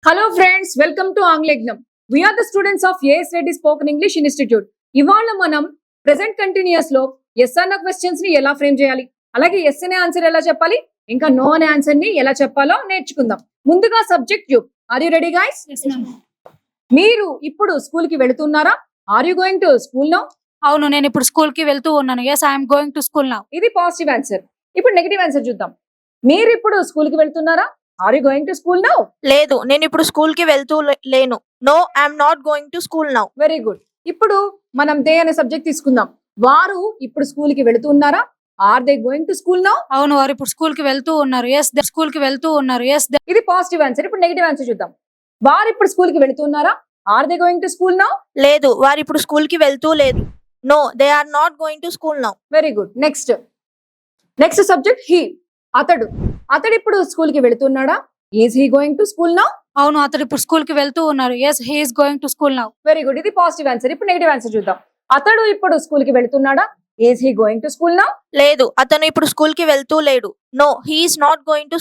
Hello friends, welcome to ఆంగ్లయజ్ఞం. We are the students of AS Reddy spoken English institute. ఇవాళ మనం present continuous లో yes అన్న questions ని ఎలా ఫ్రేమ్ చేయాలి, అలాగే ఎస్ అనే ఆన్సర్ ఎలా చెప్పాలి, ఇంకా నో అనే ఆన్సర్ ని ఎలా చెప్పాలో నేర్చుకుందాం. ముందుగా subject you. Are you ready guys? మీరు ఇప్పుడు స్కూల్ కి వెళుతున్నారా? Are you going to school now? అవును, నేను ఇప్పుడు స్కూల్ కి వెళ్తూ ఉన్నాను. yes I am going to school now. ఇది పాజిటివ్ ఆన్సర్. ఇప్పుడు నెగటివ్ ఆన్సర్ చూద్దాం. మీరు ఇప్పుడు స్కూల్ కి వెళ్తున్నారా? Are you going to school now? లేదు, నేను ఇప్పుడు స్కూల్ కి వెళ్తూ లేను. No I'm not going to school now. Very good. ఇప్పుడు మనం దే అనే సబ్జెక్ట్ తీసుకుందాం. వారు ఇప్పుడు స్కూల్ కి వెళుతున్నారా? Are they going to school now? అవును, వారు ఇప్పుడు స్కూల్ కి వెళ్తూ ఉన్నారు. yes they స్కూల్ కి వెళ్తూ ఉన్నారు. yes they ఇది పాజిటివ్ ఆన్సర్. ఇప్పుడు నెగటివ్ ఆన్సర్ చూద్దాం. వారు ఇప్పుడు స్కూల్ కి వెళుతున్నారా? Are they going to school now? లేదు, వారు ఇప్పుడు స్కూల్ కి వెళ్తూ లేదు. No they are not going to school now. Very good. Next subject he. అతడు ఇప్పుడు స్కూల్ కి వెళుతున్నాడా? Is he going to school now? అవును, అతడు ఇప్పుడు స్కూల్ కి వెళ్తూ ఉన్నారు. yes he is going to school now. Very good. ఇది పాజిటివ్ ఆన్సర్. ఇప్పుడు నెగటివ్ ఆన్సర్ చూద్దాం. అతడు ఇప్పుడు స్కూల్ కి వెళుతున్నాడా? Is he going to school now? లేదు, అతను ఇప్పుడు స్కూల్ కి వెళ్తూ లేడు. No he is not going to